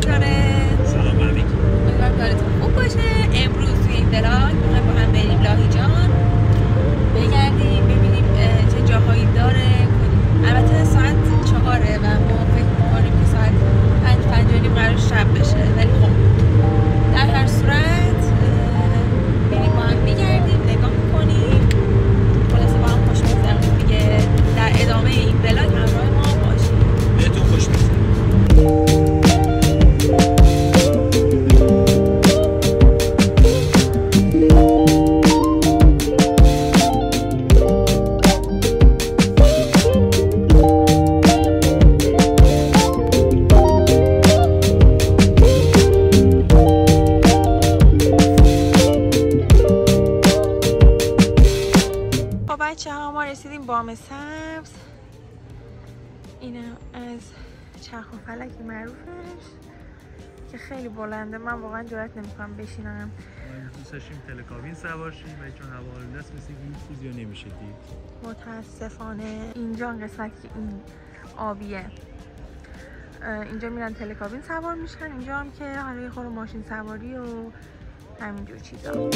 چطوره؟ سلام علیکم. امیدوارم کارتون خوب باشه. امروز توی این ولاگ میخوایم با هم بریم لاهیجان بگردیم ببینیم چه جاهایی داره. البته ساعت 4 و ما فکر میکنیم که ساعت 5 قرار شب بشه، ولی خب در هر صورت بریم با هم بگردیم نگاه میکنیم. خلاصه با هم خوش بگذرونیم دیگه. در ادامه این ولاگ همراه ما باشیم. بهتون خوش بگذره. رسیدیم بام سبز. اینم از چرخ و فلک معروفش که خیلی بلنده. من واقعا جرئت نمیکنم بشینم. من دوست داشتیم تلکابین سوار شیم ولی چون هوا آلوده است مثل این چیزی نمیشه دید. متاسفانه اینجا قسمتی که این آبیه، اینجا میرن تلکابین سوار میشن. اینجا هم که حالا یه خورده ماشین سواری و همینجور چیزا.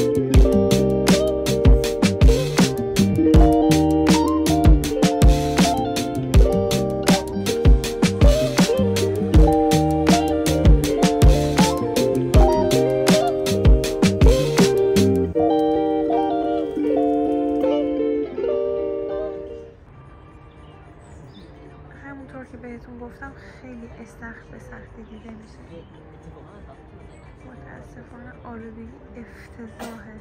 همونطور که بهتون گفتم خیلی استخر به سختی دیده میشه. متاسفانه آلودگی افتضاحه.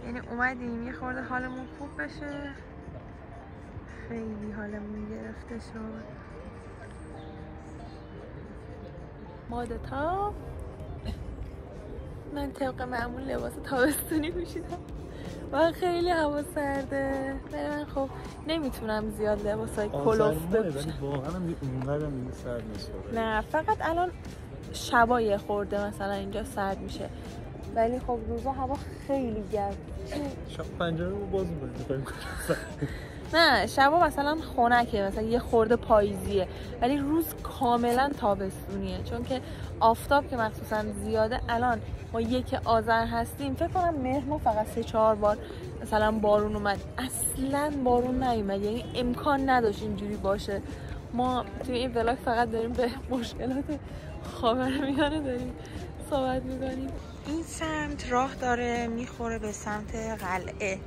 یعنی اومدیم یه خورده حالمون خوب بشه، خیلی حالمون گرفته شد. مادتا من طبق معمول لباس تابستونی پوشیدم و خیلی هوا سرده. من خب نمیتونم زیاد لباسای کلوف بپوشم. واقعا اونقدر دیگه سرد نیست. نه فقط الان شبای خورده مثلا اینجا سرد میشه، ولی خب روزا هوا خیلی گرم. شب پنجره رو باز می‌کنیم. نه شبا مثلا خنکه، مثلا یه خورده پاییزیه، ولی روز کاملا تابستونیه. چون که آفتاب که مخصوصا زیاده. الان ما 1 آذر هستیم، فکر کنم مهر ما فقط 3-4 بار مثلا بارون اومد. اصلا بارون نیومد، یعنی امکان نداشت اینجوری باشه. ما توی این ولاگ فقط داریم به مشکلات خاورمیانه داریم صحبت میکنیم. این سمت راه داره میخوره به سمت قلعه.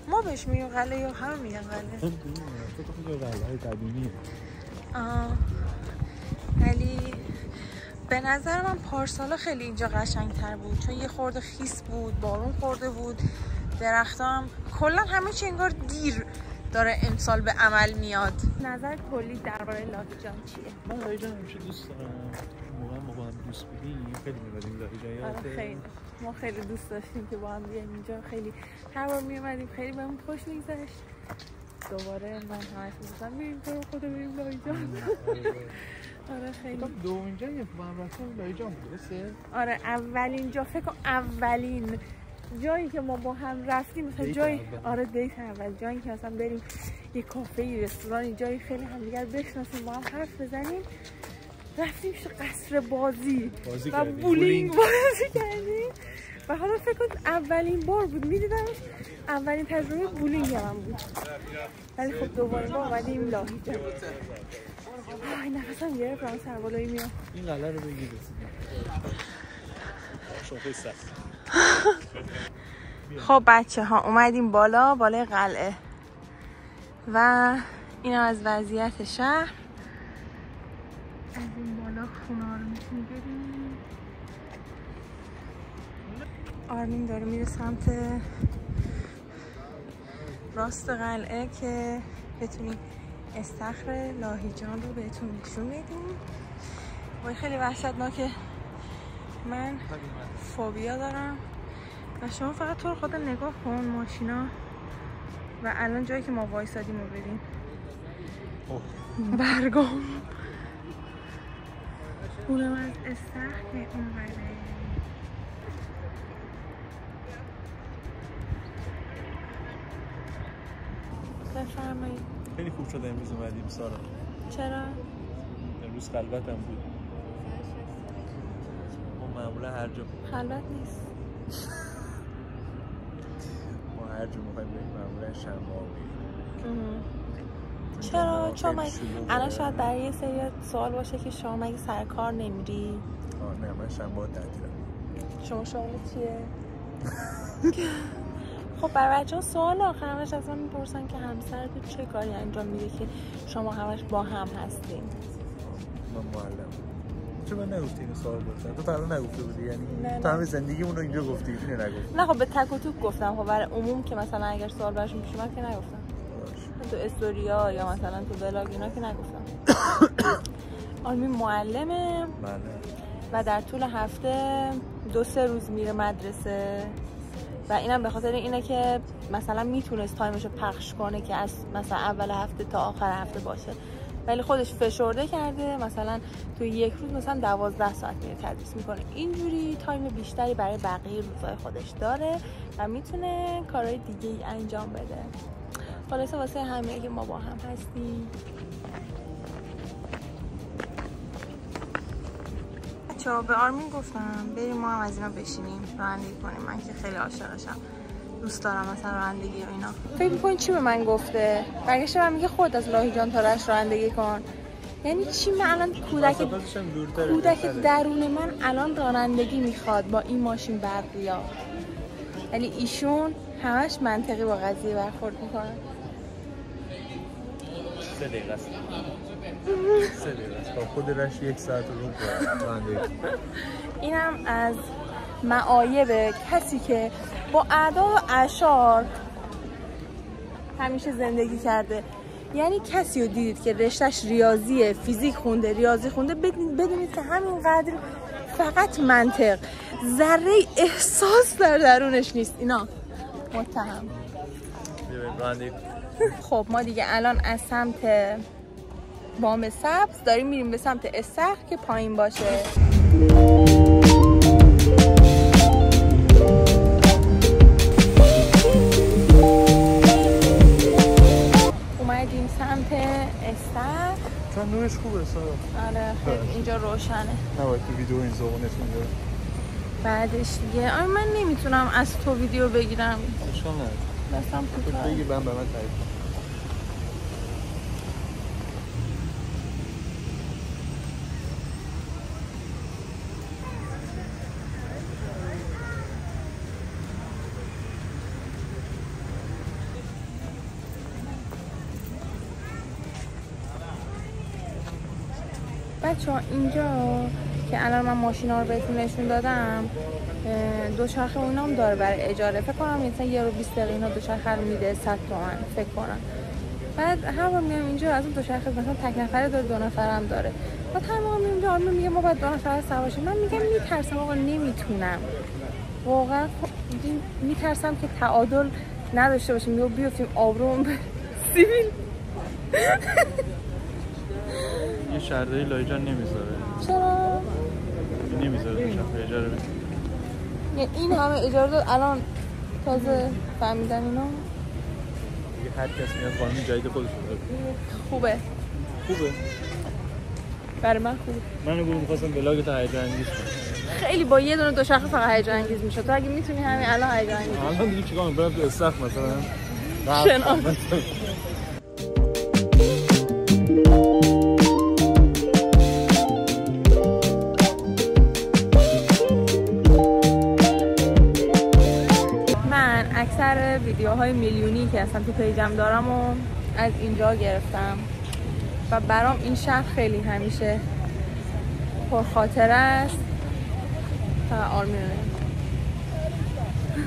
ما بهش میگیم قلعه یا همه میگن قلعه؟ قلعه قدیمیه. ولی به نظر من پارسالا خیلی اینجا قشنگتر بود، چون یه خورده خیس بود، بارون خورده بود، درخت‌ها هم کلا همه چی انگار دیر داره امسال به عمل میاد. نظر کلی درباره لاهیجان چیه؟ من لاهیجان همیشه دوست دارم. ما با هم دوست بودیم خیلی می‌بردیم لاهیجان. خیلی ما خیلی دوست داشتیم که با هم بیایم اینجا. خیلی هر بار میومدیم خیلی بهمون خوش میگذشت. دوباره من همش می‌گفتم بریم تو خدا بریم لاهیجان. آره خیلی. دومین جایی که با هم رفتیم لاهیجان بود درسته؟ آره اولین جا، فکر کنم اولین جایی که ما با هم رفتیم مثلا جایی، آره دیت اول، جایی که مثلا بریم یه کافه رستورانی، جایی خیلی همدیگر بشناسیم، با هم حرف بزنیم. رفتیم قصر بازی و بولینگ بازی کردیم و حالا فکر کنم اولین بار بود میدیدمش، اولین تجربه بولینگ هم بود. ولی خب دوباره ما اومدیم لاهیجان. آی نفسم گرفت، من سربالایی میام. این قلعه رو بگیر شوخی سخت. خب بچه ها اومدیم بالای قلعه و اینا از وضعیت شهر. از این بالا خونه رو میتونی بریم. آرمین داره میره سمت راست قلعه که بتونیم استخر لاهیجان رو بهتون نشون بدیم. وای خیلی وحشتناکه، من فوبیا دارم. و شما فقط تو رو خدا نگاه کن ماشینا و الان جایی که ما وایسادیم رو ببین. برگام اونم از استخر اون قلعه. بفرمایید. خیلی خوب شده امروز اومدیم سارا. چرا؟ امروز روز خلوتم بود. ما معمولا هر جا خلوت نیست. ما هر جا میخوایم بریم معمولا شنبه ها میریم. چرا؟ چون من الان شاید برای یه سری سوال باشه که شما مگه سر کار نمیری؟ نه من شنبه ها تعطیلم. شما شغل چیه؟ خب برای بچه‌ها سوال آخر همش از من میپرسن که همسرتون چه کاری انجام میده که شما همش با هم هستین؟ من معلم. چرا من نگفتی اینو سوال پرسیدم؟ تو تا الان نگفته بودی؟ یعنی تو همه زندگیمون رو اینجا گفتی، اینو نگفتی. نه خب به تک و توک گفتم. خب برای عموم که مثلا اگر سوال براشون پیش اومد که نگفتم. تو استوریا یا مثلا تو ولاگ اینا که نگفتم. آرمین معلمه. بله. و در طول هفته 2-3 روز میره مدرسه و اینم به خاطر اینه که مثلا میتونست تایمشو پخش کنه که از مثلا اول هفته تا آخر هفته باشه، ولی خودش فشرده کرده مثلا تو یک روز مثلا 12 ساعت میره تدریس میکنه. اینجوری تایم بیشتری برای بقیه روزهای خودش داره و میتونه کارهای دیگه ای انجام بده. خلاصه واسه همه که ما با هم هستیم. بچه‌ها به آرمین گفتم بریم ما هم از اینا بشینیم رانندگی کنیم. من که خیلی عاشقشم، دوست دارم مثلا رانندگی و اینا. فکر می‌کنی چی به من گفته؟ برگشته من میگه خود از لاهیجان تا رشت رانندگی کن. یعنی چی؟ من الان کودک درون من الان رانندگی میخواد با این ماشین برقیا، ولی ایشون همش منطقی با قضیه برخورد میکنه. 3 دقیقه است. 3 دقیقه است. با خود رشت 1 ساعت رو رانندگی. اینم از معایب کسی که با اعداد و اعشار همیشه زندگی کرده. یعنی کسی رو دیدید که رشتهش ریاضیه، فیزیک خونده، ریاضی خونده، بدونید که همینقدر فقط منطق، ذره احساس در درونش نیست. اینا متهم. خب ما دیگه الان از سمت بام سبز داریم میریم به سمت استخر که پایین باشه. اومدیم سمت استخر. چون نورش خوبه سارا. آره خیلی اینجا روشنه. نباید تو ویدیو این زبونتون داره. بعدش دیگه آره من نمیتونم از تو ویدیو بگیرم. اشکال نداره. دستم کوتاه. بگیر به من تعریف. بچه‌ها اینجا که الان من ماشینا رو بهتون نشون دادم دوچرخه اونا هم داره برای اجاره. فکر کنم مثلا 1 رو 20 دقیقه اینا دوچرخه رو میده 100 تومن فکر کنم. بعد هر بار میام اینجا از اون دوچرخه مثلا تک نفره داره 2 نفرم داره. بعد هر موقع میام اینجا آرمین میگه ما باید 2 نفر سوار باشیم. من میگم میترسم آقا نمیتونم. واقعا میترسم که تعادل نداشته باشیم یا بیفتیم آبروم سیبیل. یه شهرداری لاهیجان نمیذاره. چرا؟ نمیذاره دوچرخه اجاره بده. این همه اجاره داد الان تازه فهمیدن اینا. دیگه هر کسی میاد قانون جدید خودش رو داره. خوبه برای من خوبه. من رو می‌خواستم ولاگ تا هیجان انگیز کنم. خیلی با یه دونه دوچرخه فقط هیجان انگیز میشه. تو اگه میتونی همین الان هیجان انگیز. الان دیگه چیکار برم تو استخر مثلا شنان. اکثر ویدیوهای میلیونی که اصلا تو پیجم دارم و از اینجا گرفتم و برام این شهر خیلی همیشه پرخاطره است. آرمین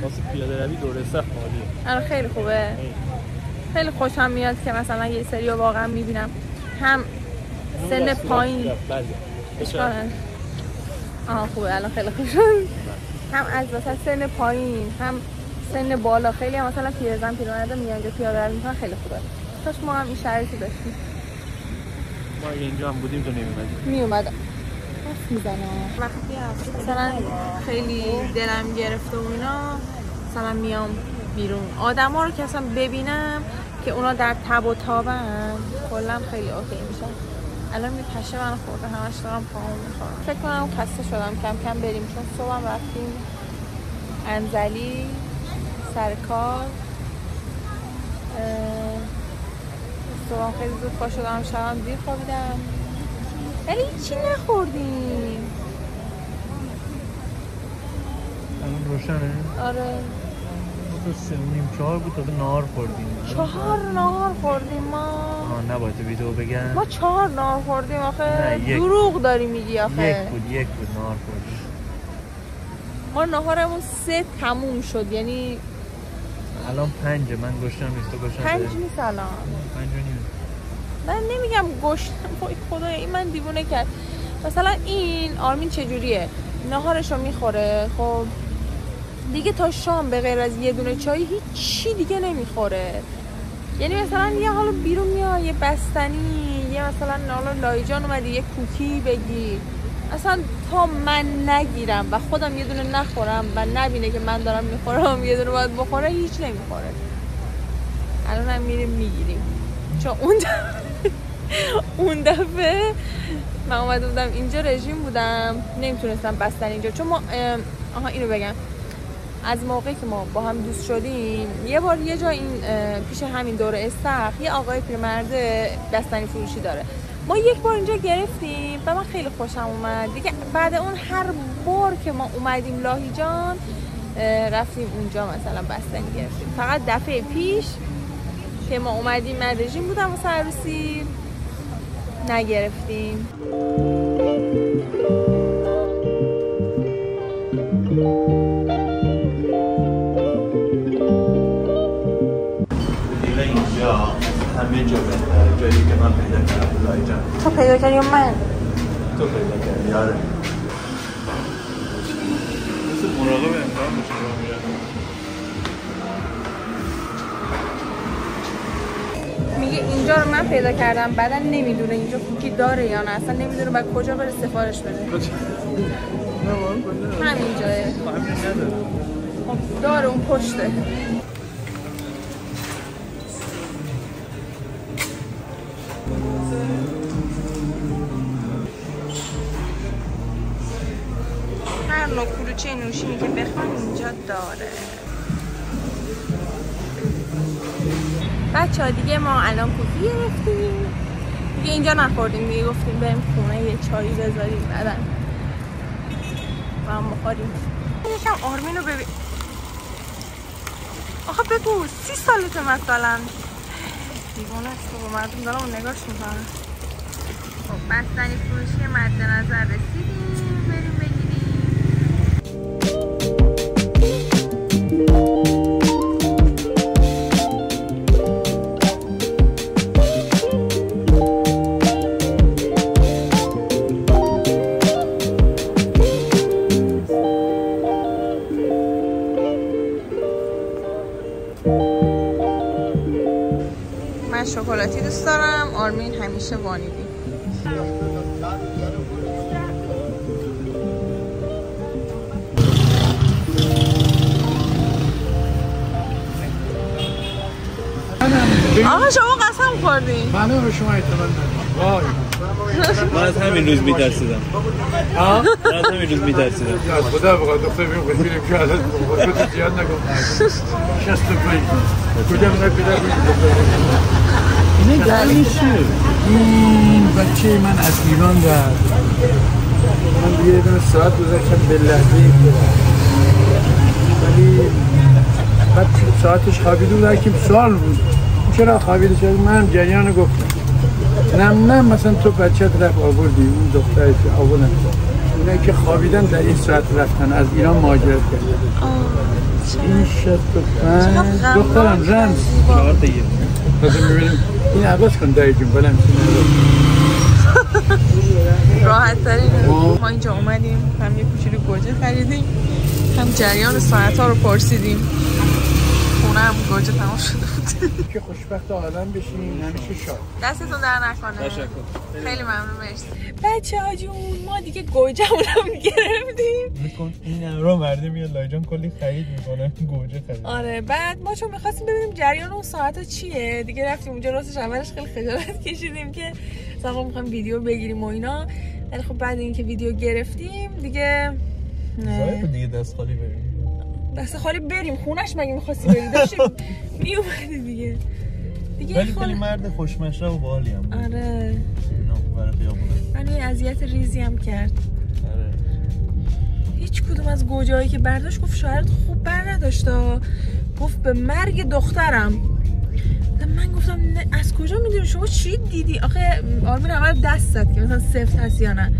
واسه پیاده روی دور استخر عالیه. آره خیلی خوبه. خیلی خوشم میاد که مثلا یه سری رو واقعا میبینم هم سن پایین خوبه الان خیلی خوب شد، هم از وسط سن پایین هم سن بالا. خیلی هم مثلا پیرزن پیرمرد میان اینجا پیاده روی میکنن. خیلی خوبه. کاش ما هم این شرایطی داشتیم. ما اگه اینجا هم بودیم تو نمی‌اومدیم. میومدم. میزنم وقتی مثلا خیلی دلم گرفته و اینا مثلا میام بیرون آدما رو که اصلا ببینم که اونا در تب و تابن کلا خیلی اوکی میشن. الان می پشه من خورده، همش دارم پاهمو میخورم. فکر کنم خسته شدم، کم کم بریم چون صبحم رفتیم انزلی سر کار. صبحم خیلی زود پا شدم، شبم دیر خوابیدم ولی هیچی نخوردیم. الان روشنه؟ آره تو 3:30 بود تا نهار خوردیم. 4 نهار خوردیم ما. نباید ویدیو بگم. ما 4 نهار خوردیم آخه. دروغ داری میگی آخه. یک بود نهار خوردیم. ما نهارمون 3 تموم شد، یعنی الان 5. من گشتم نیست، تو گشتم 5 نیست الان. 5:30. من نمیگم گشتم، وای خدایا این من دیوونه کرد. مثلا این آرمین چجوریه نهارشو میخوره، خب دیگه تا شام به غیر از یه دونه چای هیچ چی دیگه نمیخوره. یعنی مثلا یه حالا بیرون میای یه بستنی، یه مثلا حالا لایجان اومدی یه کوکی بگی، اصلا تا من نگیرم و خودم یه دونه نخورم و نبینه که من دارم میخورم یه دونه باید بخوره، هیچ نمیخوره. الان هم میریم میگیریم چون اون دفعه من اومده بودم اینجا رژیم بودم، نمیتونستم بستن اینجا چون ما اینو بگم از موقعی که ما با هم دوست شدیم یه بار یه جا این پیش همین دور استخ یه آقای پیرمرده بستنی فروشی داره، ما یک بار اینجا گرفتیم و من خیلی خوشم اومد دیگه. بعد اون هر بار که ما اومدیم لاهیجان رفتیم اونجا مثلا بستنی گرفتیم. فقط دفعه پیش که ما اومدیم من رژیم بودم واسه عروسی نگرفتیم. همه جا بهتره، جایی که من پیدا کردم لایجان. تو پیدا کردی یا من؟ تو پیدا کردی. آره مثل مراقب امتحان بشه رو میره. میگه اینجا رو من پیدا کردم، بعدا نمیدونه اینجا کوکی داره یا نه، اصلا نمیدونه بعد کجا بره سفارش بده. همین جایه. همین نداره. خب داره اون پشته. هر نوع کلوچه نوشینی که بخوام اینجا داره. بچه ها دیگه ما الان کوکی گرفتیم دیگه، اینجا نخوردیم دیگه، گفتیم بریم خونه یه چایی بذاریم بعدن با هم بخوریم. یکم آرمین رو ببین. آخه بگو 30 سالته مثلا. دیوانه است با مردم دارم اون نگاش میکنم. خب بستنی فروشی مد نظر رسیدیم، بریم بگیریم. من شکلاتی دوست دارم، آرمین همیشه وانیلی. آقا شما قسم خوردین؟ من به شما اعتماد ندارم. وای من از همین روز میترسیدم. من از همین روز میترسیدم. خدا بخواد دختر بگیریم که الان خودت زیاد نگم. 65 کجا میره پیدا این بچه من از ایران رفت. من دیگه یه ساعت گذاشتم به لحظه ولی بعد ساعتش خوابیده بود، هرکیم سوال بود چرا خوابیده شد؟ من جریان گفتم نه مثلا تو بچت رفت آوردی اون دختری که آوردن اونایی که خوابیدن در این ساعت رفتن از ایران مهاجرت کردن. این 65 دخترم رمز 4 دیگه لازم میبینیم این عوض کن دایی جون بلند راحت ترینه. ما اینجا اومدیم هم یه کوچولو گوجه خریدیم هم جریان ساعت ها رو پرسیدیم، خونه هم گوجه تمام شده بود. که خوشبخت آدم بشین همیشه شاد. دستتون در نکنه. تشکر. خیلی ممنون. مرسی بچه ها جون، ما دیگه گوجه‌مون هم گرفتیم. میکن این امرا مرده میاد لایجان کلی خرید میکنه گوجه خرید. آره بعد ما چون می‌خواستیم ببینیم جریان اون ساعتا چیه دیگه رفتیم اونجا، راستش اولش خیلی خجالت کشیدیم که مثلا می‌خوایم ویدیو بگیریم و اینا، ولی خب بعد اینکه ویدیو گرفتیم دیگه دیگه دست خالی بریم خونش. مگه می‌خواستی بری؟ داشتیم میومدی دیگه ولی خیلی مرد خوشمشرب و باحالی هم بود. آره نه برای خیابونه من یه اذیت ریزی هم کرد. آره هیچ کدوم از گوجه‌هایی که برداشت گفت شاعرت خوب بر نداشت، گفت به مرگ دخترم. من گفتم نه از کجا میدونی شما چی دیدی؟ آخه آرمین اول دست زد که مثلا سفت هست یا نه.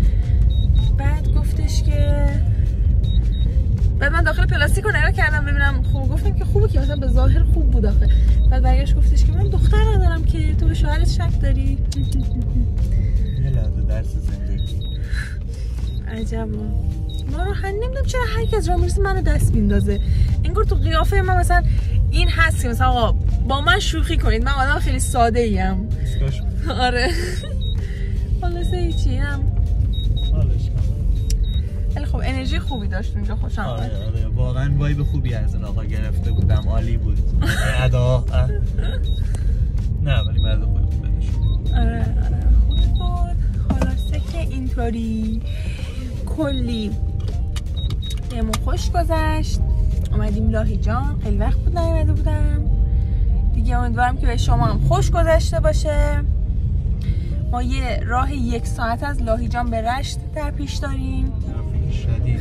بعد گفتش که بعد من داخل پلاستیک رو نگاه کردم ببینم خوب، گفتم که خوبه که مثلا به ظاهر خوب بود آخه. بعد برگشت گفتش که من دختر ندارم که تو به شوهرت شک داری. یه لحظه درس زندگی عجب. ما رو نمیدونم چرا هر کی از راه میرسه منو دست میندازه، انگار تو قیافه من مثلا این هست که مثلا آقا با من شوخی کنید، من آدم خیلی ساده ایم. آره خلاصه هیچی هم ولی خب انرژی خوبی داشت اونجا، خوشم اومد. آره واقعا وایب خوبی از این آقا گرفته بودم، عالی بود. ادا نه ولی مرد خوبی بود. آره خوب بود. خلاصه که اینطوری کلی بهمون خوش گذشت. اومدیم لاهیجان، خیلی وقت بود نیومده بودم دیگه. امیدوارم که به شما هم خوش گذشته باشه. ما یه راه 1 ساعت از لاهیجان به رشت در پیش داریم.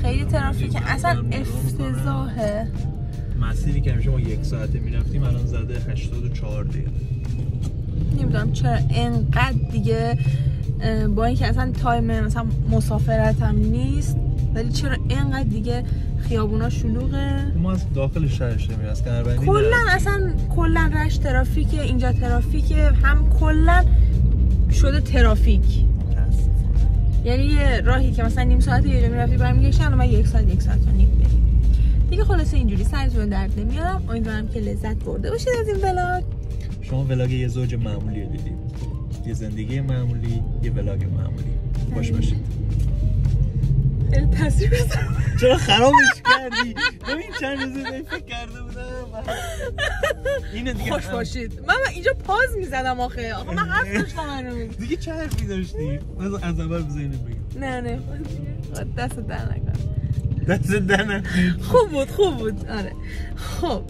خیلی ترافیک اصلا افتضاحه. مسیری که همیشه ما 1 ساعته میرفتیم الان زده 84 دقیقه. نمیدونم چرا انقدر دیگه، با اینکه اصلا تایم مثلا مسافرت هم نیست ولی چرا اینقدر دیگه خیابونا شلوغه. ما از داخل شهرش نمیریم، از کمربندی کلا اصلا کلا رشت ترافیکه، اینجا ترافیکه، هم کلا شده ترافیک. یعنی یه راهی که مثلا نیم ساعت یه جا میرفتی برمیگشتی الان 1 ساعت 1 ساعت و نیم بریم دیگه. خلاصه اینجوری سرتون درد نمیارم. امیدوارم که لذت برده باشید از این ولاگ. شما ولاگ یه زوج معمولی رو دیدید، یه زندگی معمولی، یه ولاگ معمولی. خوش باشید. خیلی تاثیر بزنم. چرا خرابش کردی؟ ببین چند روزه فکر کرده بودم اینو دیگه. خوش باشید. من اینجا پاز میزدم آخه من حرف داشتم هنوز. دیگه چه حرفی داشتی؟ از اول بزنید بگم. نه دست در نکن. دست در نکن. خوب بود. آره خب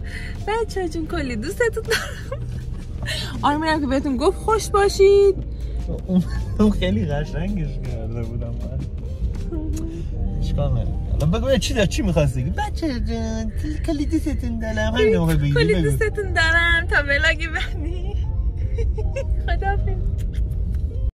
بچه‌ها جون کلی دوستتون دارم. آرمینم که بهتون گفت خوش باشید. اون خیلی قشنگش کرده بودم من. چیکار کنم؟ الان بگو چی می‌خواستی؟ بچه جان کلی دوستتون دارم. همین موقع بگی. کلی دوستتون دارم تا ولاگ بعدی. خداحافظ.